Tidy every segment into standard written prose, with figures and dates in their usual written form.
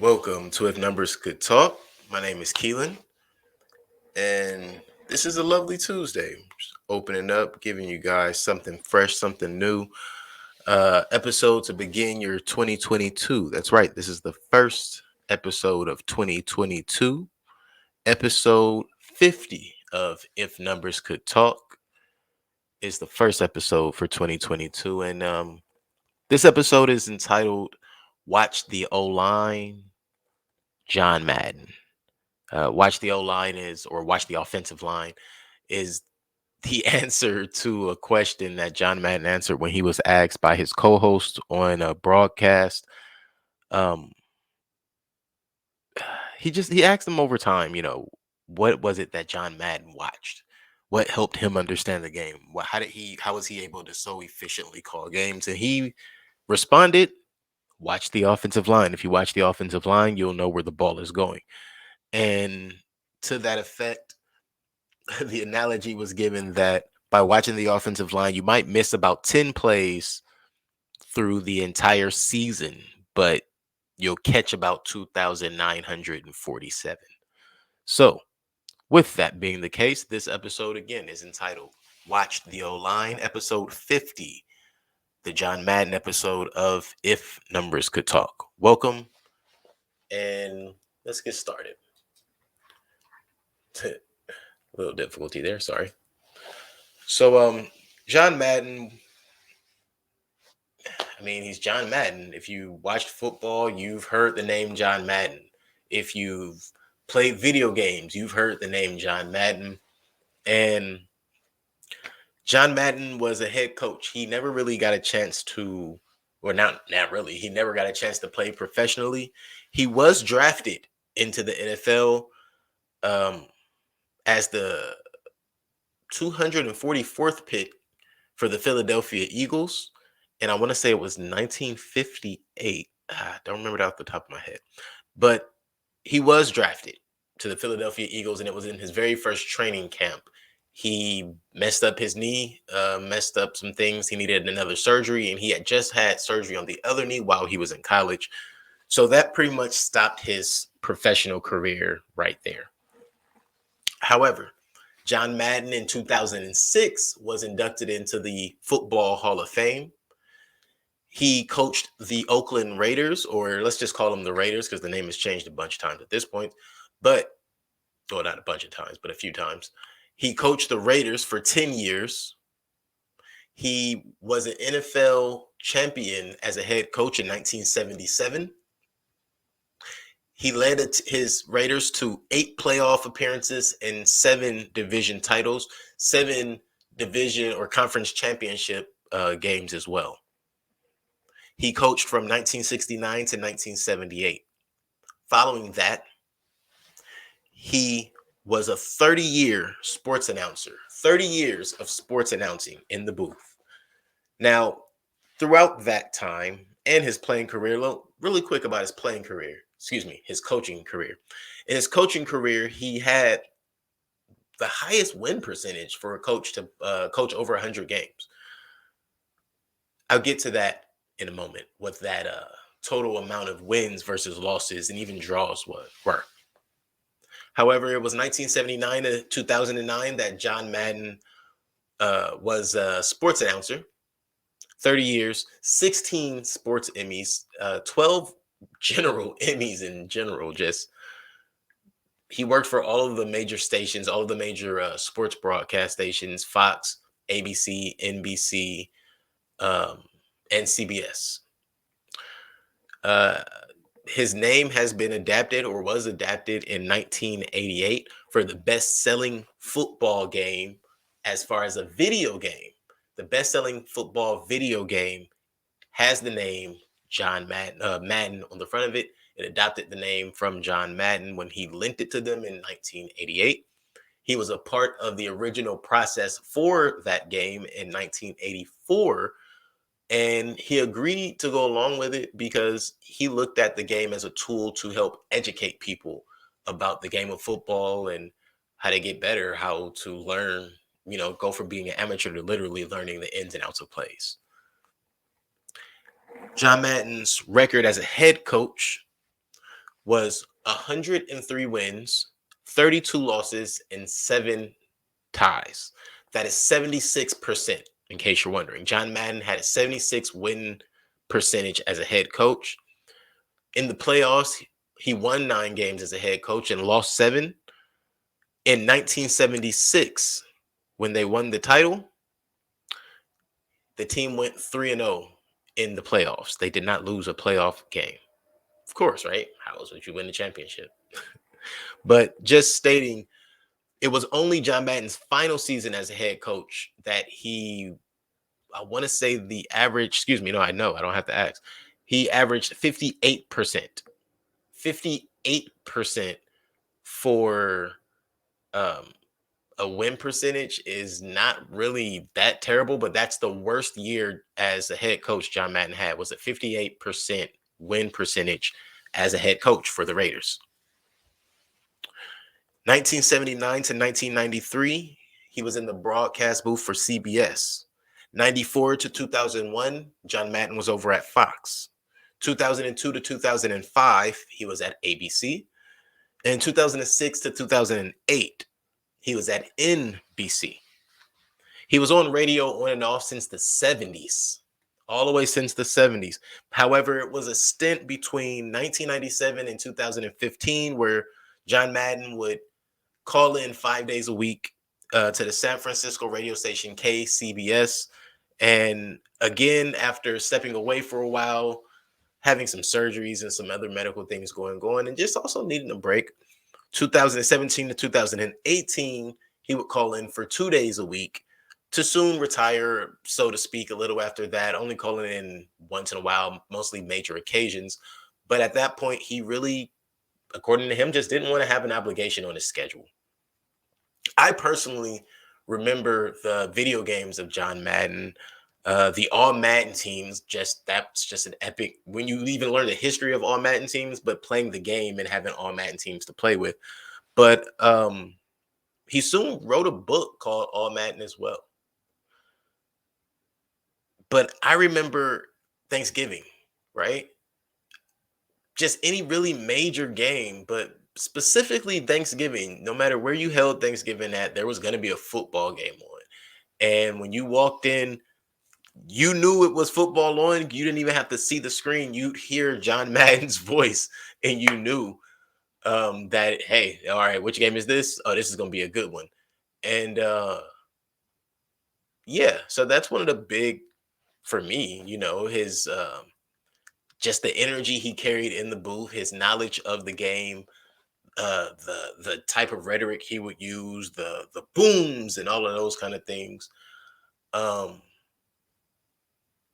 Welcome to If Numbers Could Talk. My name is Keelan, and this is a lovely Tuesday. Just opening up, giving you guys something fresh, something new. Episode to begin your 2022. That's right, this is the first episode of 2022, episode 50 of If Numbers Could Talk is the first episode for 2022. And this episode is entitled Watch the O Line, John Madden. Watch the O line is, or watch the offensive line is the answer to a question that John Madden answered when he was asked by his co-host on a broadcast. Um, he asked him over time, what was it that John Madden watched? What helped him understand the game? How was he able to so efficiently call games? And he responded, watch the offensive line. If you watch the offensive line, you'll know where the ball is going. And to that effect, the analogy was given that by watching the offensive line, you might miss about 10 plays through the entire season, but you'll catch about 2,947. So, with that being the case, this episode again is entitled Watch the O Line, episode 50, the John Madden episode of If Numbers Could Talk. Welcome, and let's get started. A little difficulty there, sorry. So, John Madden, he's John Madden. If you watched football, you've heard the name John Madden. If you've played video games, you've heard the name John Madden. And John Madden was a head coach. He never really got a chance to, or not really, he never got a chance to play professionally. He was drafted into the NFL as the 244th pick for the Philadelphia Eagles. And I want to say it was 1958. I don't remember it off the top of my head. But he was drafted to the Philadelphia Eagles, and it was in his very first training camp. He messed up his knee, messed up some things. He needed another surgery, and he had just had surgery on the other knee while he was in college. So that pretty much stopped his professional career right there. However, John Madden in 2006 was inducted into the Football Hall of Fame. He coached the Oakland Raiders, or let's just call them the Raiders because the name has changed a bunch of times at this point. But, well, not a bunch of times, but a few times. He coached the Raiders for 10 years. He was an NFL champion as a head coach in 1977. He led his Raiders to 8 playoff appearances and 7 division titles, 7 division or conference championship games as well. He coached from 1969 to 1978. Following that, he was a 30-year sports announcer, 30 years of sports announcing in the booth. Now, throughout that time and his playing career, really quick about his his coaching career. In his coaching career, he had the highest win percentage for a coach to coach over 100 games. I'll get to that in a moment, what that total amount of wins versus losses and even draws were. However, it was 1979 to 2009 that John Madden was a sports announcer. 30 years, 16 sports Emmys, 12 general Emmys in general. Just he worked for all of the major stations, all of the major sports broadcast stations: Fox, ABC, NBC, and CBS. His name has been adapted or was adapted in 1988 for the best-selling football game as far as a video game. The best-selling football video game has the name John Madden on the front of it. It adopted the name from John Madden when he lent it to them in 1988. He was a part of the original process for that game in 1984. And he agreed to go along with it because he looked at the game as a tool to help educate people about the game of football and how to get better, how to learn, go from being an amateur to literally learning the ins and outs of plays. John Madden's record as a head coach was 103 wins, 32 losses, and 7 ties. That is 76%, in case you're wondering. John Madden had a 76 win percentage as a head coach. In the playoffs, he won 9 games as a head coach and lost 7. In 1976, when they won the title, the team went 3-0 in the playoffs. They did not lose a playoff game. Of course, right? How else would you win the championship? But just stating, it was only John Madden's final season as a head coach that I want to say the average, excuse me, no, I know, I don't have to ask. He averaged 58%. 58% for um, a win percentage is not really that terrible, but that's the worst year as a head coach John Madden had, was a 58% win percentage as a head coach for the Raiders. 1979 to 1993, he was in the broadcast booth for CBS. 94 to 2001, John Madden was over at Fox. 2002 to 2005, he was at ABC. And 2006 to 2008, he was at NBC. He was on radio on and off since the 70s, all the way since the 70s. However, it was a stint between 1997 and 2015 where John Madden would call in 5 days a week to the San Francisco radio station KCBS. And again, after stepping away for a while, having some surgeries and some other medical things going on, and just also needing a break, 2017 to 2018, he would call in for 2 days a week to soon retire, so to speak, a little after that, only calling in once in a while, mostly major occasions. But at that point, he really, according to him, just didn't want to have an obligation on his schedule. I personally remember the video games of John Madden, the all Madden teams. That's just an epic. When you even learn the history of all Madden teams, but playing the game and having all Madden teams to play with. But he soon wrote a book called All Madden as well. But I remember Thanksgiving, right? Just any really major game, but specifically Thanksgiving, no matter where you held Thanksgiving at, there was going to be a football game on. And when you walked in, you knew it was football on. You didn't even have to see the screen. You'd hear John Madden's voice, and you knew that, hey, all right, which game is this? Oh, this is going to be a good one. And yeah, so that's one of the big, for me, his just the energy he carried in the booth, his knowledge of the game, the type of rhetoric he would use, the booms and all of those kind of things. Um,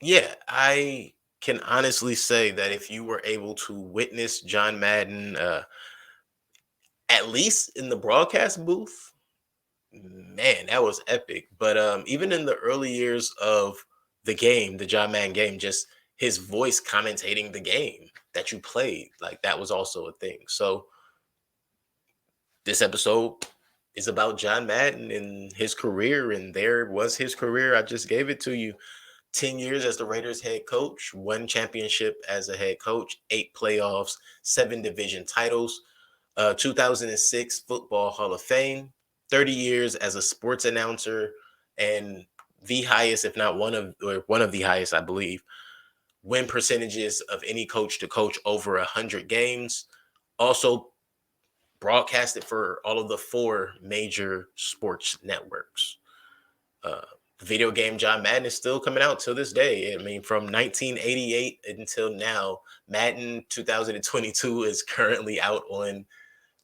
yeah, I can honestly say that if you were able to witness John Madden, at least in the broadcast booth, man, that was epic. But even in the early years of the game, the John Madden game, just his voice commentating the game that you played, like that was also a thing. So this episode is about John Madden and his career, and there was his career. I just gave it to you. 10 years as the Raiders head coach, 1 championship as a head coach, 8 playoffs, 7 division titles, 2006 Football Hall of Fame, 30 years as a sports announcer, and the highest, if not one of the highest, I believe, win percentages of any coach to coach over 100 games. Also broadcasted for all of the 4 major sports networks. Uh, the video game John Madden is still coming out to this day. I mean, from 1988 until now, Madden 2022 is currently out on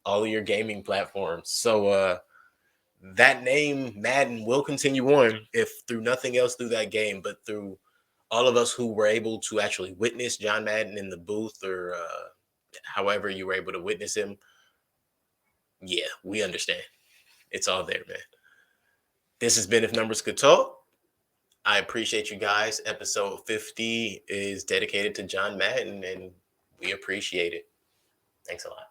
all of your gaming platforms. So that name Madden will continue on, if through nothing else through that game, but through all of us who were able to actually witness John Madden in the booth, or however you were able to witness him. Yeah, we understand. It's all there, man. This has been If Numbers Could Talk. I appreciate you guys. Episode 50 is dedicated to John Madden, and we appreciate it. Thanks a lot.